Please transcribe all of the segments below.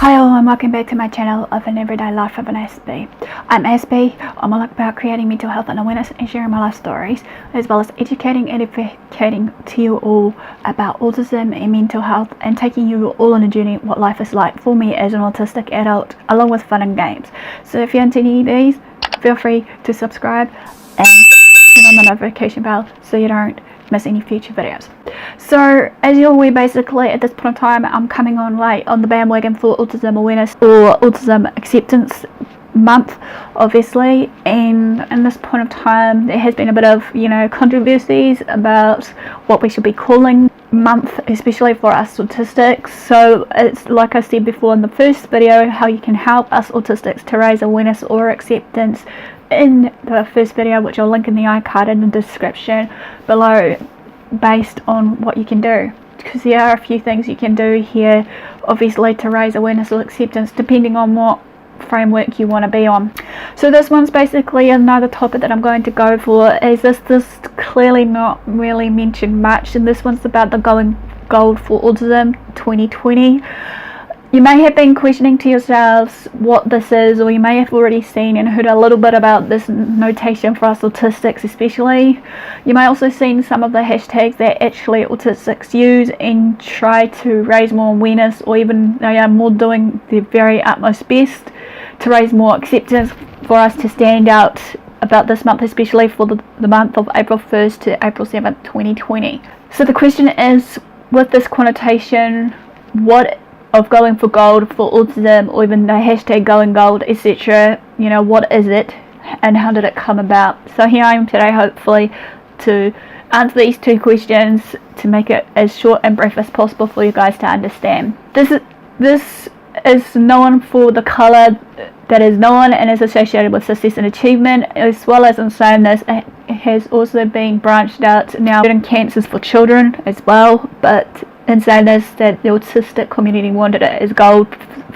Hi all and welcome back to my channel of an everyday life of an SB. I'm SB. I'm all about creating mental health and awareness and sharing my life stories, as well as educating and advocating to you all about autism and mental health, and taking you all on a journey what life is like for me as an autistic adult, along with fun and games. So if you're into any of these, feel free to subscribe and turn on the notification bell so you don't miss any future videos. So as you're aware, basically at this point in time I'm coming on late on the bandwagon for autism awareness or autism acceptance month, obviously, and in this point of time there has been a bit of controversies about what we should be calling month, especially for us autistics. So it's like I said before in the first video, how you can help us autistics to raise awareness or acceptance in the first video, which I'll link in the iCard in the description below, based on what you can do, because there are a few things you can do here, obviously, to raise awareness or acceptance depending on what framework you want to be on. So this one's basically another topic that I'm going to go for, is this clearly not really mentioned much, and this one's about the Going Gold for Autism 2020. You may have been questioning to yourselves what this is, or you may have already seen and heard a little bit about this notation for us autistics especially. You may also seen some of the hashtags that actually autistics use and try to raise more awareness, or even they are more doing their very utmost best to raise more acceptance for us to stand out about this month, especially for the month of April 1st to April 7th 2020. So the question is, with this connotation, what of going for gold for autism, or even the hashtag going gold, etc., what is it and how did it come about? So here I am today, hopefully to answer these two questions, to make it as short and brief as possible for you guys to understand. This is known for the colour that is known and is associated with success and achievement, as well as in saying this, it has also been branched out now in cancers for children as well, but in saying this, that the autistic community wanted it as gold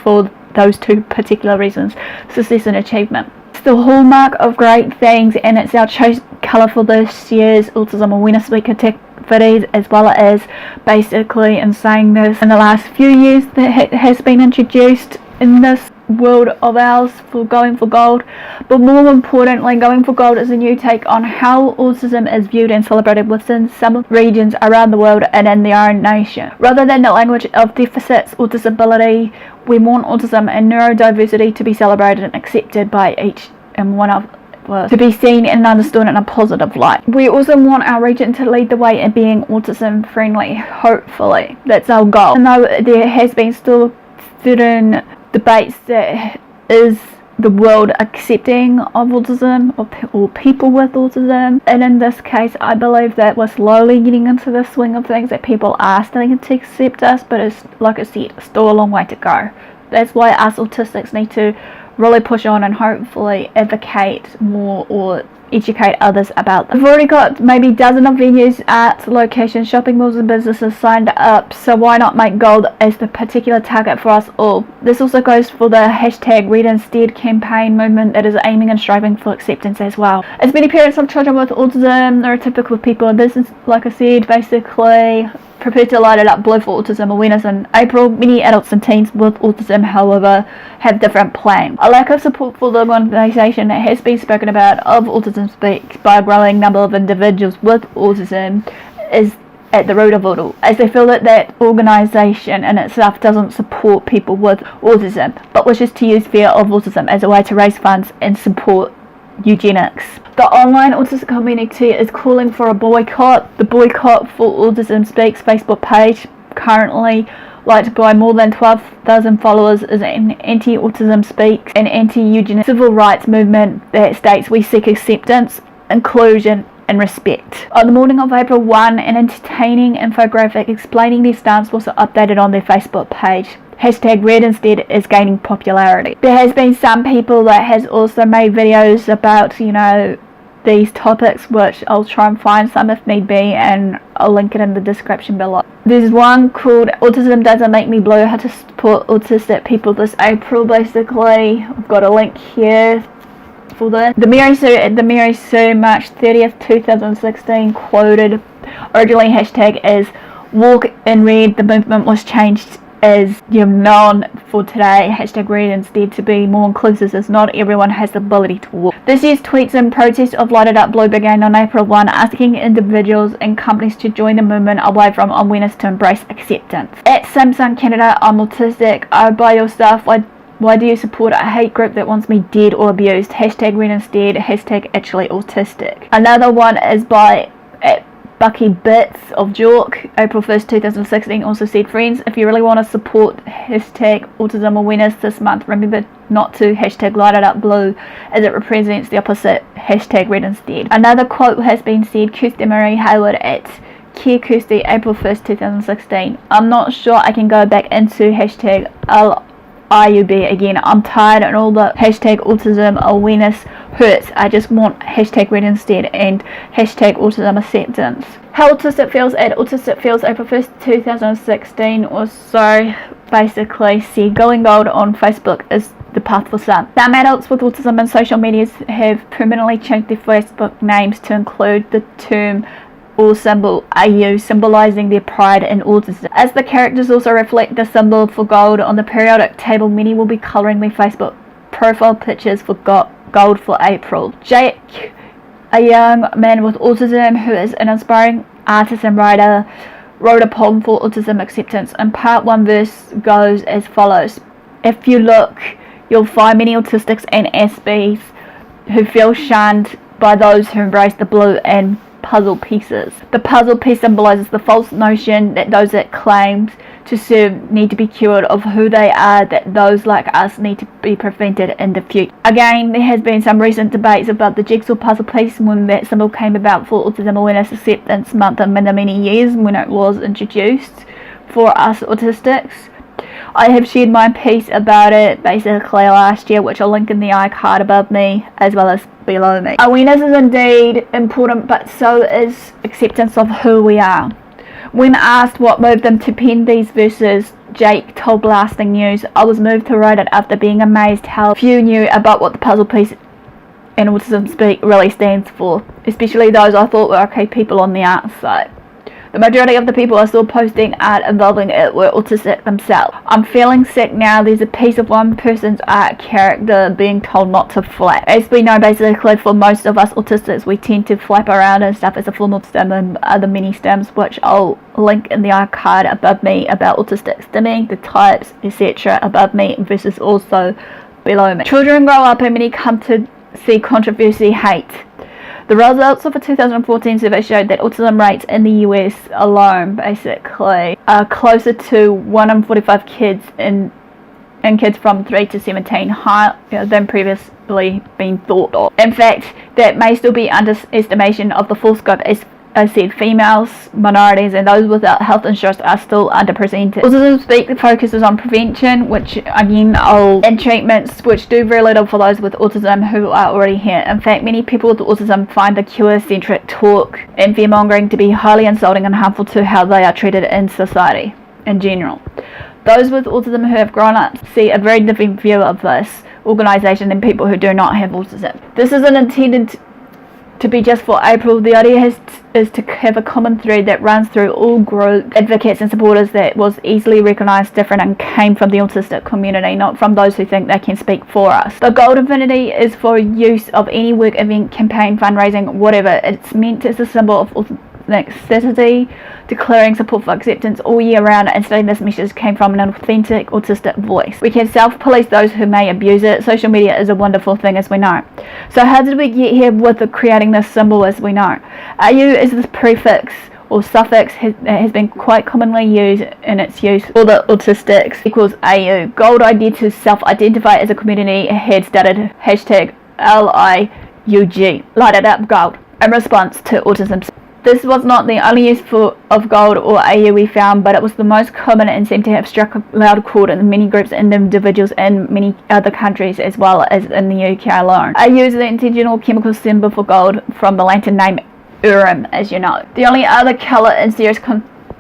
for those two particular reasons, success and achievement. It's the hallmark of great things, and it's our chosen colour for this year's Autism Awareness Week activities, as well as basically in saying this, in the last few years that has been introduced in this world of ours for going for gold. But more importantly, going for gold is a new take on how autism is viewed and celebrated within some regions around the world and in their own nation. Rather than the language of deficits or disability, we want autism and neurodiversity to be celebrated and accepted by each and one of us, to be seen and understood in a positive light. We also want our region to lead the way in being autism friendly, hopefully. That's our goal. And though there has been still certain debates that is the world accepting of autism or people with autism, and in this case I believe that we're slowly getting into the swing of things, that people are starting to accept us, but it's, like I said, still a long way to go. That's why us autistics need to really push on and hopefully advocate more or educate others about them. We've already got maybe dozens of venues, arts, locations, shopping malls and businesses signed up, so why not make gold as the particular target for us all? This also goes for the hashtag Read Instead campaign movement that is aiming and striving for acceptance as well. As many parents of children with autism, neurotypical people in business, like I said, basically prepared to light it up blue for autism awareness in April. Many adults and teens with autism, however, have different plans. A lack of support for the organisation that has been spoken about of Autism Speaks by a growing number of individuals with autism is at the root of it all, as they feel that that organisation in itself doesn't support people with autism, but wishes to use fear of autism as a way to raise funds and support eugenics. The online autistic community is calling for a boycott. The Boycott for Autism Speaks Facebook page, currently liked by more than 12,000 followers, is an anti-autism speaks and anti-eugenics civil rights movement that states we seek acceptance, inclusion and respect. On the morning of April 1, an entertaining infographic explaining their stance was updated on their Facebook page. Hashtag Read Instead is gaining popularity. There has been some people that has also made videos about, these topics, which I'll try and find some if need be, and I'll link it in the description below. There's one called Autism Doesn't Make Me Blue, how to support autistic people this April, basically. I've got a link here for this. The Mary Sue, March 30th, 2016, quoted originally hashtag as Walk in Red. The movement was changed is you're known for today, hashtag read instead, to be more inclusive, as not everyone has the ability to walk. This year's tweets in protest of Light It Up Blue began on April 1, asking individuals and companies to join the movement away from awareness to embrace acceptance. At Samsung Canada, I'm autistic, I buy your stuff, why do you support a hate group that wants me dead or abused? Hashtag read instead, hashtag actually autistic. Another one is by Bucky Bits of Jork, April 1st, 2016, also said, friends, if you really want to support hashtag autism awareness this month, remember not to hashtag light it up blue, as it represents the opposite, hashtag red instead. Another quote has been said, Kirsty Marie Hayward at Care Kirsty, April 1st, 2016, I'm not sure I can go back into hashtag IUB again. I'm tired and all the hashtag autism awareness hurts. I just want hashtag red instead and hashtag autism acceptance. How Autistic Feels at Autistic Feels, April 1st, 2016 also basically said going gold on Facebook is the path for some. Some adults with autism and social medias have permanently changed their Facebook names to include the term or symbol AU, symbolizing their pride in autism. As the characters also reflect the symbol for gold on the periodic table, many will be coloring their Facebook profile pictures for gold for April. Jake, a young man with autism who is an inspiring artist and writer, wrote a poem for autism acceptance, and part 1 verse goes as follows. If you look, you'll find many autistics and SBs who feel shunned by those who embrace the blue and puzzle pieces. The puzzle piece symbolizes the false notion that those that claim to serve need to be cured of who they are, that those like us need to be prevented in the future. Again, there has been some recent debates about the jigsaw puzzle piece when that symbol came about for Autism Awareness Acceptance Month in many years when it was introduced for us autistics. I have shared my piece about it basically last year, which I'll link in the iCard above me as well as below me. Awareness is indeed important, but so is acceptance of who we are. When asked what moved them to pen these verses, Jake told Blasting News, I was moved to write it after being amazed how few knew about what the puzzle piece in Autism Speak really stands for, especially those I thought were okay people on the art side. The majority of the people I saw posting art involving it were autistic themselves. I'm feeling sick now. There's a piece of one person's art character being told not to flap. As we know, basically for most of us autistics, we tend to flap around and stuff as a form of stim and other mini stims, which I'll link in the iCard above me about autistic stimming, the types, etc. above me versus also below me. Children grow up and many come to see controversy, hate. The results of a 2014 survey showed that autism rates in the US alone basically are closer to 1 in 45 kids in kids from 3 to 17 higher than previously been thought of. In fact, that may still be underestimation of the full scope, as I said, females, minorities, and those without health insurance are still underrepresented. Autism Speak focuses on prevention, which again, and treatments, which do very little for those with autism who are already here. In fact, many people with autism find the cure-centric talk and fear-mongering to be highly insulting and harmful to how they are treated in society in general. Those with autism who have grown up see a very different view of this organisation than people who do not have autism. This isn't intended to be just for April. The idea is to have a common thread that runs through all group advocates and supporters that was easily recognised different and came from the autistic community, not from those who think they can speak for us. The Gold Infinity is for use of any work, event, campaign, fundraising, whatever. It's meant as a symbol of authenticity, declaring support for acceptance all year round, and stating this message came from an authentic autistic voice. We can self-police those who may abuse it. Social media is a wonderful thing, as we know. So how did we get here with creating this symbol, as we know? AU is this prefix or suffix that has been quite commonly used in its use for the autistics, equals AU. Gold idea to self-identify as a community had started hashtag LIUG, light it up gold, in response to autism. This was not the only use of gold or AU we found, but it was the most common and seemed to have struck a loud chord in many groups and individuals in many other countries as well as in the UK alone. AU is the intentional chemical symbol for gold from the Latin name Urim, as you know. The only other colour in serious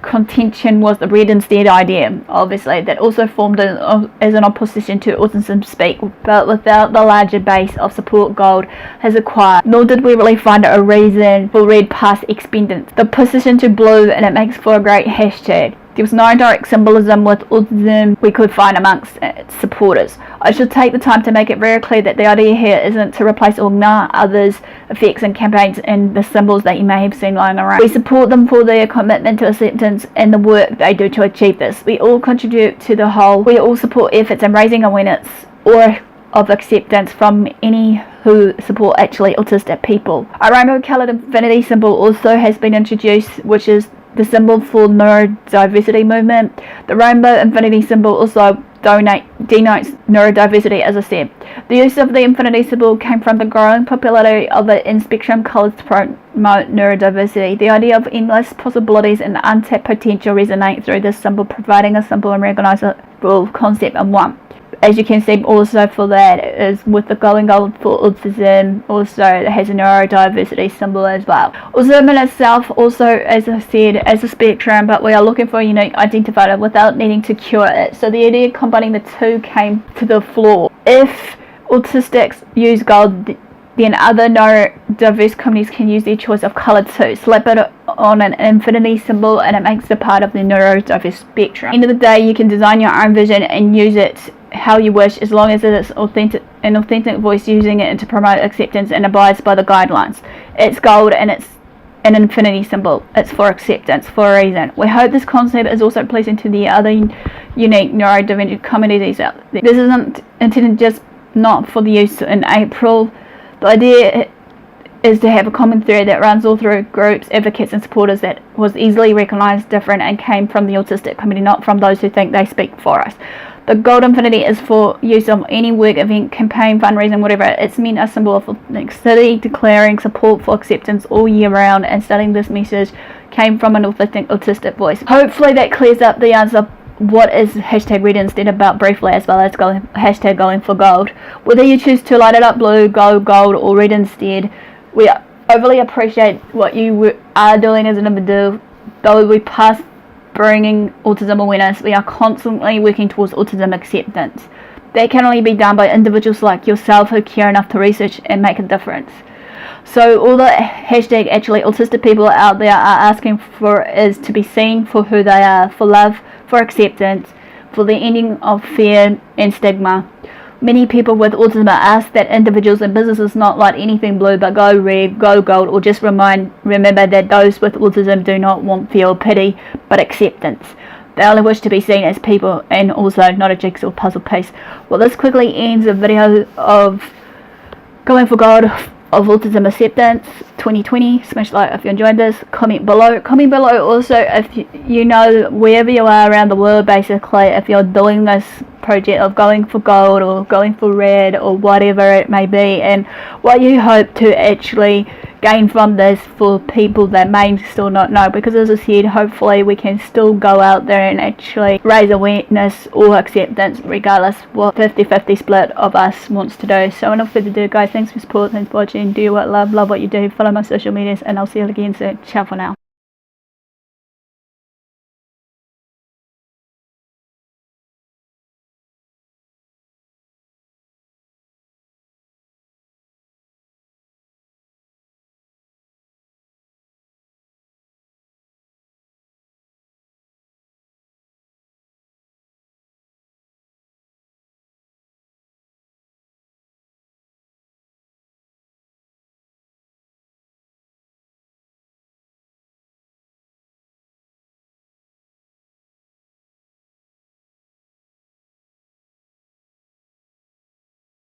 contention was the red instead idea, obviously, that also formed as an opposition to Autism Speak, but without the larger base of support gold has acquired, nor did we really find a reason for red past expendence. The position to blue, and it makes for a great hashtag. There was no direct symbolism with autism we could find amongst its supporters. I should take the time to make it very clear that the idea here isn't to replace or ignore others' effects and campaigns and the symbols that you may have seen lying around. We support them for their commitment to acceptance and the work they do to achieve this. We all contribute to the whole. We all support efforts in raising awareness or of acceptance from any who support actually autistic people. A rainbow-coloured infinity symbol also has been introduced, which is the symbol for neurodiversity movement. The rainbow infinity symbol also denotes neurodiversity, as I said. The use of the infinity symbol came from the growing popularity of it in spectrum colours to promote neurodiversity. The idea of endless possibilities and untapped potential resonate through this symbol, providing a simple and recognisable concept in one. As you can see, also for that is with the Going Gold for autism, also it has a neurodiversity symbol as well. Autism in itself also, as I said, as a spectrum, but we are looking for a unique identifier without needing to cure it. So the idea of combining the two came to the fore. If autistics use gold, then other neurodiverse communities can use their choice of colour too. Slap it on an infinity symbol and it makes it part of the neurodiverse spectrum. At the end of the day, you can design your own vision and use it how you wish, as long as it is an authentic voice using it to promote acceptance and abides by the guidelines. It's gold and it's an infinity symbol. It's for acceptance, for a reason. We hope this concept is also pleasing to the other unique neurodivergent communities out there. This isn't intended just not for the use in April. The idea is to have a common thread that runs all through groups, advocates and supporters that was easily recognised, different and came from the autistic community, not from those who think they speak for us. The gold infinity is for use of any work, event, campaign, fundraising, whatever. It's meant a symbol of authenticity, declaring support for acceptance all year round, and studying this message came from an authentic autistic voice. Hopefully that clears up the answer what is hashtag red instead about briefly, as well as hashtag going for gold. Whether you choose to light it up blue, go gold or red instead, we overly appreciate what you are doing as an individual. Though we pass bringing autism awareness, we are constantly working towards autism acceptance. That can only be done by individuals like yourself who care enough to research and make a difference. So all the hashtag actually autistic people out there are asking for is to be seen for who they are, for love, for acceptance, for the ending of fear and stigma. Many people with autism ask that individuals and businesses not light anything blue but go red, go gold, or just remember that those with autism do not want fear or pity but acceptance. They only wish to be seen as people and also not a jigsaw puzzle piece. Well, this quickly ends a video of Going for Gold of Autism Acceptance 2020. Smash like if you enjoyed this. Comment below also if you know wherever you are around the world, basically, if you're doing this project of going for gold or going for red or whatever it may be, and what you hope to actually gain from this for people that may still not know, because as I said, hopefully we can still go out there and actually raise awareness or acceptance regardless what 50-50 split of us wants to do. So enough further ado, guys, thanks for support, thanks for watching, do what love what you do, follow my social medias, and I'll see you again soon. Ciao for now.